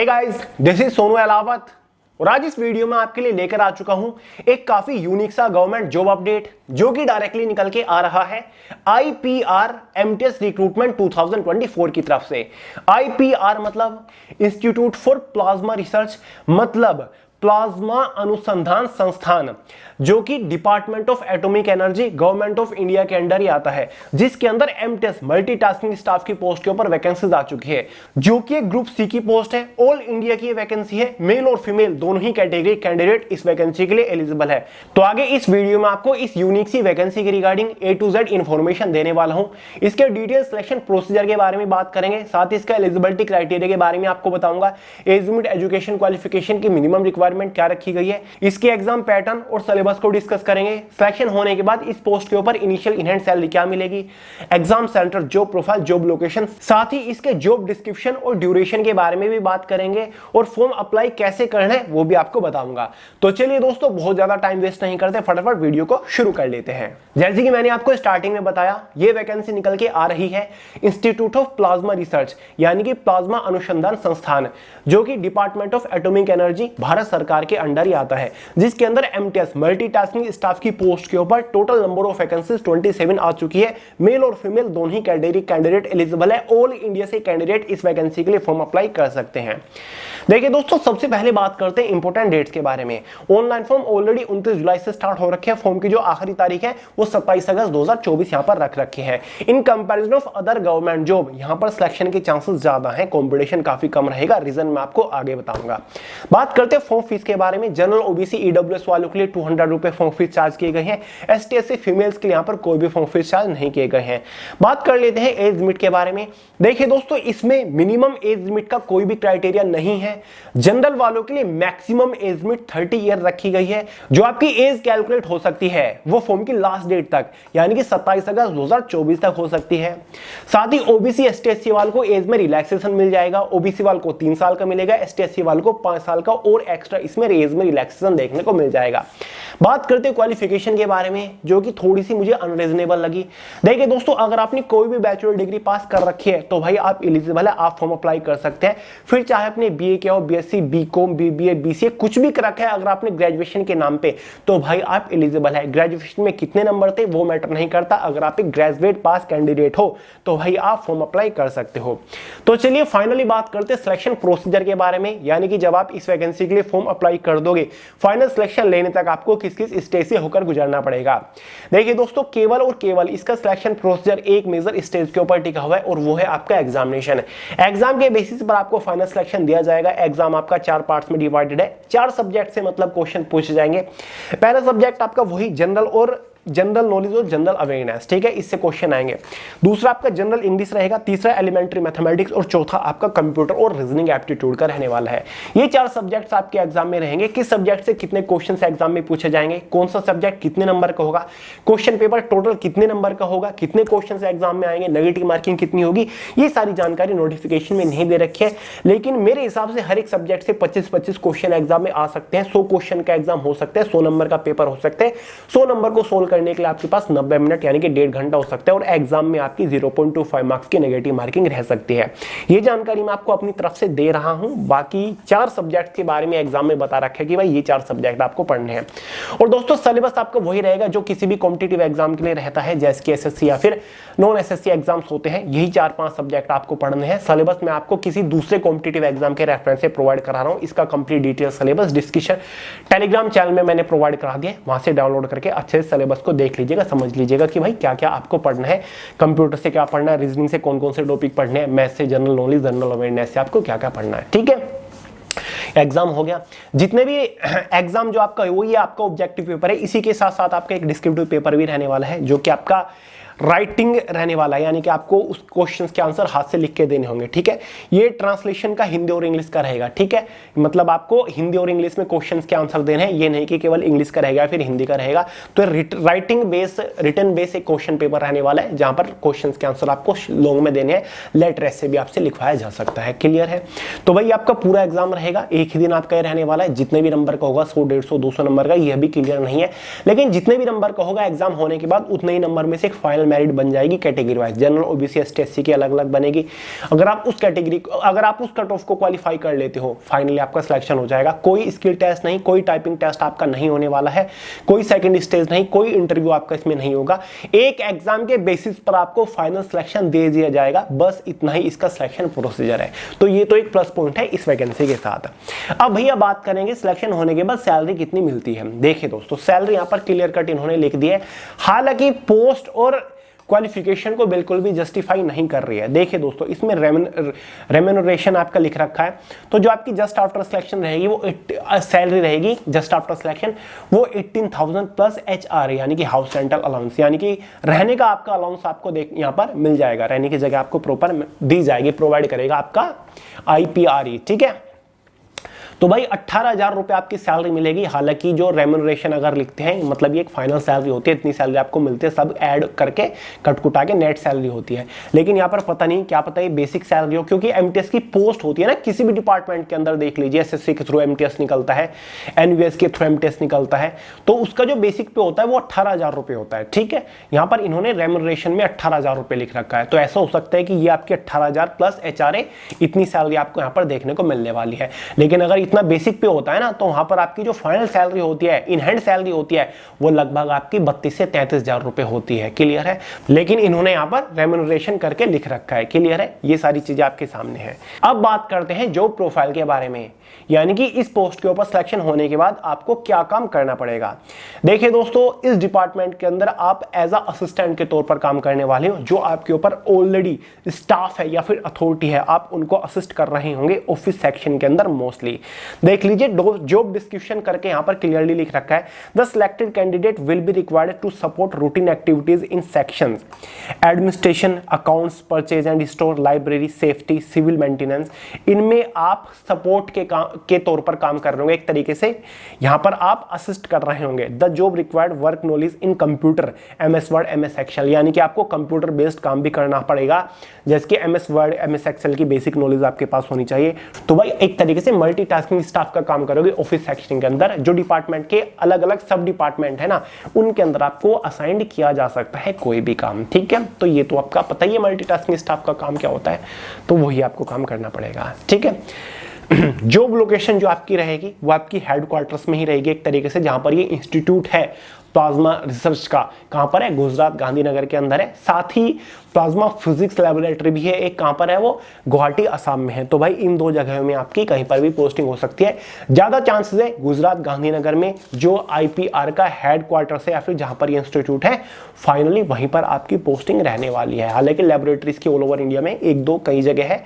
Hey guys, this is Sonu Alawat और आज इस वीडियो में आपके लिए लेकर आ चुका हूं एक काफी यूनिक सा गवर्नमेंट जॉब अपडेट जो कि डायरेक्टली निकल के आ रहा है आईपीआर एमटीएस रिक्रूटमेंट 2024 की तरफ से। आईपीआर मतलब इंस्टीट्यूट फॉर प्लाज्मा रिसर्च, मतलब प्लाज्मा अनुसंधान संस्थान, जो कि department of atomic energy government of India के अंडर ही आता है, जिसके अंदर एमटीएस मल्टीटास्किंग स्टाफ की पोस्ट के ऊपर वैकेंसीज आ चुकी है, जो कि एक ग्रुप सी की पोस्ट है। ऑल इंडिया की वैकेंसी है, मेल और फीमेल दोनों ही कैटेगरी कैंडिडेट इस वैकेंसी के लिए एलिजिबल है। तो आगे इस वीडियो में आपको इस यूनिक सी वैकेंसी के regarding A to Z information देने वाला हूं। इसके डिटेल सिलेक्शन प्रोसीजर के बारे में बात करेंगे, साथ ही इसका एलिजिबिलिटी क्राइटेरिया के बारे में आपको बताऊंगा, एज लिमिट, एजुकेशन क्वालिफिकेशन की मिनिमम रिक्वायरमेंट क्या रखी गई है, इसके एग्जाम पैटर्न और सिलेबस को डिस्कस करेंगे। सिलेक्शन होने के बाद इस पोस्ट के ऊपर इनिशियल इन हैंड सैलरी क्या मिलेगी, exam centre, job profile, job location, साथ ही इसके जॉब डिस्क्रिप्शन और ड्यूरेशन के बारे में भी बात करेंगे और फॉर्म अप्लाई कैसे करना है वो भी आपको बताऊंगा। तो चलिए दोस्तों, बहुत ज्यादा टाइम वेस्ट नहीं करते, फटाफट वीडियो को शुरू कर लेते हैं। जैसे कि मैंने आपको स्टार्टिंग में बताया, ये वैकेंसी निकल के आ रही है इंस्टीट्यूट ऑफ प्लाज्मा रिसर्च यानी कि प्लाज्मा अनुसंधान संस्थान, जो कि department of atomic energy Bharat सरकार के अंडर ही आता है, जिसके अंदर एमटीएस मल्टीटास्किंग स्टाफ की पोस्ट के ऊपर टोटल नंबर ऑफ वैकेंसीज 27 आ चुकी है। मेल और फीमेल दोनों ही कैटेगरी कैंडिडेट एलिजिबल है। ऑल इंडिया से कैंडिडेट इस वैकेंसी के लिए फॉर्म अप्लाई कर सकते हैं। देखिए दोस्तों, सबसे पहले बात करते हैं इंपॉर्टेंट डेट्स के बारे में। ऑनलाइन फॉर्म ऑलरेडी 29 जुलाई से स्टार्ट हो रखे हैं। फॉर्म की जो आखिरी तारीख है वो 27 अगस्त 2024 यहां पर रख रखी है। In comparison of other government job यहां पर सिलेक्शन के चांसेस ज्यादा हैं, कंपटीशन काफी कम रहेगा। रीजन मैं आपको आगे बताऊंगा। बात करते हैं फॉर्म फीस के बारे में। जनरल, ओबीसी, ईडब्ल्यूएस वालों के लिए 200 रुपए फॉर्म फीस चार्ज किए गए हैं। एसटी एससी फीमेल्स के लिए यहां पर कोई भी फॉर्म फीस चार्ज नहीं किए गए हैं। बात कर लेते हैं एज लिमिट के बारे में। देखिए दोस्तों, इसमें मिनिमम एज लिमिट का कोई भी क्राइटेरिया नहीं है। जनरल वालों के लिए मैक्सिमम एज लिमिट 30 ईयर रखी गई है। जो आपकी एज कैलकुलेट हो सकती है वो फॉर्म की लास्ट डेट तक यानी कि 27 अगस्त 2024 तक हो सकती है। साथ ही ओबीसी एसटी एससी वालों को एज में रिलैक्सेशन मिल जाएगा। ओबीसी वालों को 3 साल का मिलेगा, एसटी एससी वालों को 5 साल का और एक्स्ट्रा इसमें एज में रिलैक्सेशन देखने को मिल जाएगा। बात करते हैं क्वालिफिकेशन के बारे में, जो कि थोड़ी सी मुझे अनरीजनेबल लगी। देखिए दोस्तों, अगर आपने कोई भी बैचलर डिग्री पास कर रखी है तो भाई आप एलिजिबल है, आप फॉर्म अप्लाई कर सकते हैं। फिर चाहे आपने बीए किया हो, बीएससी, बीकॉम, बीबीए, बीसीए कुछ भी कर रखा है, अगर आपने ग्रेजुएशन के नाम पे, तो भाई आप एलिजिबल है। ग्रेजुएशन में कितने नंबर थे वो मैटर नहीं करता, अगर आप एक ग्रेजुएट पास कैंडिडेट हो तो भाई आप फॉर्म अप्लाई कर सकते हो। तो चलिए फाइनली बात करते हैं सिलेक्शन प्रोसीजर के बारे में, यानी कि जब आप इस वैकेंसी के लिए फॉर्म अप्लाई कर दोगे, फाइनल सिलेक्शन लेने तक आपको किस किस स्टेज से होकर गुजरना पड़ेगा। देखिए दोस्तों, केवल और केवल इसका सिलेक्शन प्रोसीजर एक मेजर स्टेज के ऊपर टिका हुआ है और वो है आपका एग्जामिनेशन। एग्जाम के बेसिस पर आपको फाइनल सिलेक्शन दिया जाएगा। एग्जाम आपका 4 पार्ट्स में डिवाइडेड है। 4 सब्जेक्ट से मतलब क्वेश्चन पूछे जाएंगे। पहला सब्जेक्ट आपका वही जनरल नॉलेज और जनरल अवेयरनेस, ठीक है, इससे क्वेश्चन आएंगे। दूसरा आपका जनरल इंग्लिश रहेगा, तीसरा एलिमेंट्री मैथमेटिक्स और चौथा आपका कंप्यूटर और रीजनिंग एप्टीट्यूड का रहने वाला है। ये 4 सब्जेक्ट्स आपके एग्जाम में रहेंगे। किस सब्जेक्ट से कितने क्वेश्चन एग्जाम में पूछे जाएंगे, कौन सा सब्जेक्ट कितने नंबर का होगा, क्वेश्चन पेपर टोटल कितने नंबर का होगा, कितने क्वेश्चन एग्जाम में आएंगे, नेगेटिव मार्किंग कितनी होगी, ये सारी जानकारी नोटिफिकेशन में नहीं दे रखी है। लेकिन मेरे हिसाब से हर एक सब्जेक्ट से 25-25 क्वेश्चन एग्जाम में आ सकते हैं। 100 क्वेश्चन का एग्जाम हो सकता है, 100 नंबर का पेपर हो सकता है। 100 नंबर को सोल्व करने के लिए आपके पास 90 मिनट यानी कि 1.5 घंटा हो सकता है और एग्जाम में आपकी 0.25 मार्क्स की नेगेटिव मार्किंग रह सकती है। ये जानकारी मैं आपको अपनी तरफ से दे रहा हूं। बाकी 4 सब्जेक्ट के बारे में एग्जाम में बता रखा है कि भाई ये 4 सब्जेक्ट आपको पढ़ने हैं। और दोस्तों, सिलेबस आपका वही रहेगा जो किसी भी कॉम्पिटिटिव एग्जाम के लिए रहता है, जैसे कि एसएससी या फिर नॉन एसएससी एग्जाम्स होते हैं। यही 4-5 सब्जेक्ट आपको पढ़ने हैं। सिलेबस मैं आपको किसी दूसरे कॉम्पिटिटिव एग्जाम के रेफरेंस से प्रोवाइड करा रहा हूं। इसका complete detail syllabus discussion Telegram channel में मैंने प्रोवाइड करा दिया, वहां से डाउनलोड करके अच्छे से सिलेबस को देख लीजिएगा, समझ लीजिएगा कि भाई क्या क्या आपको पढ़ना है, कंप्यूटर से क्या पढ़ना है, रीजनिंग से कौन कौन से टॉपिक पढ़ने हैं, मैथ से, जनरल नॉलेज, जनरल अवेयरनेस से आपको क्या क्या पढ़ना है। ठीक है, एग्जाम हो गया। जितने भी एग्जाम जो आपका वो ये आपका ऑब्जेक्टिव पेपर है, इसी के साथ साथ आपका एक डिस्क्रिप्टिव पेपर भी रहने वाला है, जो कि आपका राइटिंग रहने वाला है, यानी कि आपको उस क्वेश्चन के आंसर हाथ से लिख के देने होंगे। ठीक है, ये ट्रांसलेशन का हिंदी और इंग्लिश का रहेगा। ठीक है, मतलब आपको हिंदी और इंग्लिश में क्वेश्चंस के आंसर देने हैं, ये नहीं कि केवल इंग्लिश का रहेगा फिर हिंदी का रहेगा। तो राइटिंग बेस, रिटन बेस एक क्वेश्चन पेपर रहने वाला है, जहां पर क्वेश्चंस के आंसर आपको लॉन्ग में देने हैं, लेटर से भी आपसे लिखवाया जा सकता है। क्लियर है? तो भाई आपका पूरा एग्जाम रहेगा, एक ही दिन आपका ये रहने वाला है। जितने भी नंबर का होगा, 100, 150, 200 नंबर का, यह भी क्लियर नहीं है, लेकिन जितने भी नंबर का होगा एग्जाम होने के बाद उतने ही नंबर में से एक फाइनल फाइनल मेरिट बन जाएगी category wise, general, OBC, ST, SC की अलग अलग बनेगी। अगर आप उस कैटेगरी, अगर आप उस कट ऑफ को क्वालिफाई कर लेते हो, फाइनली आपका सिलेक्शन हो जाएगा। कोई स्किल टेस्ट नहीं, कोई टाइपिंग टेस्ट आपका नहीं होने वाला है, कोई सेकंड स्टेज नहीं, कोई इंटरव्यू आपका इसमें नहीं होगा। एक एग्जाम के बेसिस पर आपको फाइनल सिलेक्शन दे दिया जाएगा, बस इतना ही इसका सिलेक्शन प्रोसीजर है। तो ये तो एक प्लस पॉइंट है इस वैकेंसी के साथ। अब भैया बात करेंगे सिलेक्शन होने के बाद सैलरी कितनी मिलती है। देखिए दोस्तों, सैलरी यहां पर क्लियर कट इन्होंने लिख दी है, हालांकि पोस्ट और क्वालिफिकेशन को बिल्कुल भी जस्टिफाई नहीं कर रही है। देखिए दोस्तों, इसमें रेम्यूनरेशन आपका लिख रखा है, तो जो आपकी जस्ट आफ्टर सिलेक्शन रहेगी वो सैलरी रहेगी जस्ट आफ्टर सिलेक्शन वो 18,000 प्लस HR यानी कि हाउस रेंटल अलाउंस, यानी कि रहने का आपका अलाउंस आपको यहाँ पर मिल जाएगा, रहने की जगह आपको प्रॉपर दी जाएगी, प्रोवाइड करेगा आपका IPRE। ठीक है, तो भाई 18,000 रुपए आपकी सैलरी मिलेगी। हालांकि जो रेम्यूनरेशन अगर लिखते हैं, मतलब ये एक फाइनल सैलरी होती है, इतनी सैलरी आपको मिलती है, सब ऐड करके कटकुटा के नेट सैलरी होती है। लेकिन यहाँ पर पता नहीं, क्या पता ये बेसिक सैलरी हो, क्योंकि MTS की पोस्ट होती है ना, किसी भी डिपार्टमेंट के अंदर देख लीजिए, SSC के थ्रू MTS निकलता है, NVS के थ्रू MTS निकलता है, तो उसका जो बेसिक पे होता है वो 18,000 रुपए होता है। ठीक है, यहाँ पर इन्होंने रेम्यूनरेशन में 18,000 रुपए लिख रखा है, तो ऐसा हो सकता है कि ये आपकी 18,000 प्लस HRA इतनी सैलरी आपको यहाँ पर देखने को मिलने वाली है। लेकिन अगर इतना बेसिक पे होता है ना, तो वहां पर आपकी जो फाइनल सैलरी होती है, इन हैंड सैलरी होती है, वो लगभग आपकी 32 से 33,000 रुपए होती है। क्लियर है, लेकिन इन्होंने यहां पर रेम्यूनरेशन करके लिख रखा है। क्लियर है, ये सारी चीजें आपके सामने है। अब बात करते हैं जॉब प्रोफाइल के बारे में, यानी कि इस पोस्ट के ऊपर सिलेक्शन होने के बाद आपको क्या काम करना पड़ेगा। देखिए दोस्तों, इस डिपार्टमेंट के अंदर आप एज अ असिस्टेंट के तौर पर काम करने वाले हो। जो आपके ऊपर ऑलरेडी स्टाफ है या फिर अथॉरिटी है, आप उनको असिस्ट कर रहे होंगे ऑफिस सेक्शन के अंदर मोस्टली। देख लीजिए, जॉब डिस्क्रिप्शन करके यहां पर क्लियरली लिख रखा है, the selected candidate will be required to support routine activities in sections administration, accounts, purchase and store, library, safety, civil maintenance. इनमें आप सपोर्ट के तौर पर काम कर रहे होंगे, एक तरीके से यहां पर आप असिस्ट कर रहे होंगे। The job required work knowledge in computer, MS Word, MS Excel, यानी कि आपको कंप्यूटर बेस्ड काम भी करना पड़ेगा, जैसे कि MS वर्ड, MS एक्सेल की बेसिक नॉलेज आपके पास होनी चाहिए। तो भाई एक तरीके से मल्टीटास्किंग स्टाफ का काम करोगे ऑफिस सेक्शन के अंदर। जो डिपार्टमेंट के अलग अलग सब डिपार्टमेंट है ना, उनके अंदर आपको असाइंड किया जा सकता है कोई भी काम। ठीक है, तो ये तो आपका पता ही है मल्टीटास्किंग स्टाफ का काम क्या होता है, तो वही आपको काम करना पड़ेगा। ठीक है, जॉब लोकेशन जो आपकी रहेगी वो आपकी हेडक्वार्टर्स में ही रहेगी, एक तरीके से, जहां पर ये इंस्टीट्यूट है प्लाज्मा रिसर्च का। कहां पर है? गुजरात गांधीनगर के अंदर है। साथ ही प्लाज्मा फिजिक्स लेबोरेटरी भी है, एक कहां पर है? वो गुवाहाटी असम में है। तो भाई इन दो जगहों में आपकी कहीं पर भी पोस्टिंग हो सकती है। ज्यादा चांसेस है गुजरात गांधीनगर में, जो IPR का हेडक्वार्टर्स है या फिर जहां पर ये इंस्टीट्यूट है, फाइनली वहीं पर आपकी पोस्टिंग रहने वाली है। हालांकि लेबोरेटरीज की ऑल ओवर इंडिया में एक दो कई जगह है,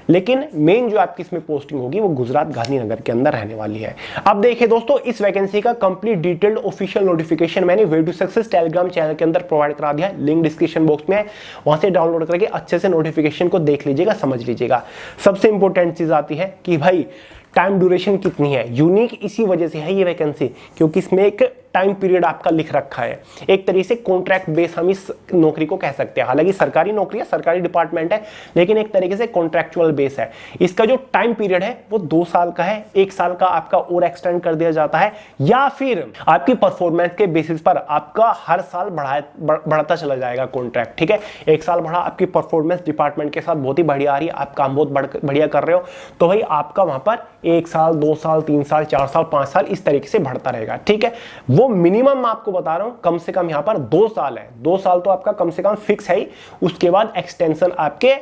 लेकिन मेन जो आपकी इसमें पोस्टिंग होगी वो गुजरात गांधीनगर के अंदर रहने वाली है। अब देखिए दोस्तों, इस वैकेंसी का कंप्लीट डिटेल्ड ऑफिशियल नोटिफिकेशन मैंने way to success Telegram channel के अंदर प्रोवाइड करा दिया है, लिंक डिस्क्रिप्शन बॉक्स में है, वहां से डाउनलोड करके अच्छे से नोटिफिकेशन को देख लीजिएगा, समझ लीजिएगा। सबसे इंपॉर्टेंट चीज आती है कि भाई टाइम ड्यूरेशन कितनी है। यूनिक इसी वजह से है ये वैकेंसी, क्योंकि इसमें एक टाइम पीरियड आपका लिख रखा है। एक तरीके से कॉन्ट्रैक्ट बेस हम इस नौकरी को कह सकते हैं। हालांकि सरकारी नौकरी है, सरकारी डिपार्टमेंट है, लेकिन एक तरीके से कॉन्ट्रैक्चुअल बेस है। इसका जो टाइम पीरियड है वो 2 साल का है, 1 साल का आपका और एक्सटेंड कर दिया जाता है, या फिर आपकी परफॉर्मेंस के बेसिस पर आपका हर साल बढ़ता चला जाएगा कॉन्ट्रैक्ट। ठीक है, 1 साल बढ़ा, आपकी परफॉर्मेंस डिपार्टमेंट के साथ बहुत ही बढ़िया आ रही है, आप काम बहुत बढ़िया कर रहे हो, तो भाई आपका वहां पर 1 साल, 2 साल, 3 साल, 4 साल, 5 साल इस तरीके से बढ़ता रहेगा। ठीक है, वो मिनिमम मैं आपको बता रहा हूं, कम से कम यहां पर 2 साल है। 2 साल तो आपका कम से कम फिक्स है ही, उसके बाद एक्सटेंशन आपके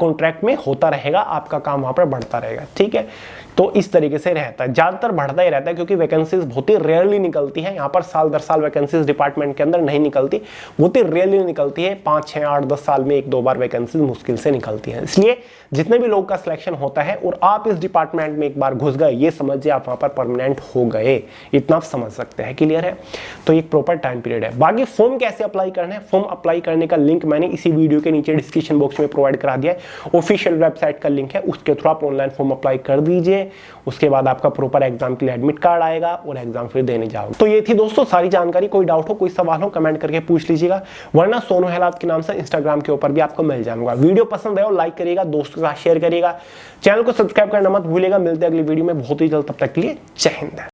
कॉन्ट्रैक्ट में होता रहेगा, आपका काम वहां पर बढ़ता रहेगा। ठीक है, तो इस तरीके से रहता है, ज्यादातर बढ़ता ही रहता है, क्योंकि वैकेंसीज बहुत ही रेयरली निकलती है। यहाँ पर साल दर साल वैकेंसीज डिपार्टमेंट के अंदर नहीं निकलती, बहुत ही रेयरली निकलती है। 5, 6, 8, 10 साल में 1-2 बार वैकेंसीज मुश्किल से निकलती है। इसलिए जितने भी लोग का सिलेक्शन होता है और आप इस डिपार्टमेंट में एक बार घुस गए, ये समझिए आप वहां पर परमानेंट हो गए, इतना आप समझ सकते हैं। क्लियर है, तो एक प्रॉपर टाइम पीरियड है। बाकी फॉर्म कैसे अप्लाई करना है, फॉर्म अप्लाई करने का लिंक मैंने इसी वीडियो के नीचे डिस्क्रिप्शन बॉक्स में प्रोवाइड करा दिया है। ऑफिशियल वेबसाइट का लिंक है, उसके थ्रू आप ऑनलाइन फॉर्म अप्लाई कर दीजिए। उसके बाद आपका प्रॉपर एग्जाम के लिए एडमिट कार्ड आएगा और एग्जाम फिर देने जाओगे। तो ये थी दोस्तों सारी जानकारी। कोई डाउट हो, कोई सवाल हो, कमेंट करके पूछ लीजिएगा, वरना सोनू हेलात के नाम से इंस्टाग्राम के ऊपर भी आपको मिल जाऊंगा। वीडियो पसंद आया हो लाइक करिएगा, दोस्तों के साथ शेयर करिएगा, चैनल को सब्सक्राइब करना मत भूलिएगा। मिलते हैं अगली वीडियो में बहुत ही जल्द, तब तक के लिए जय हिंद।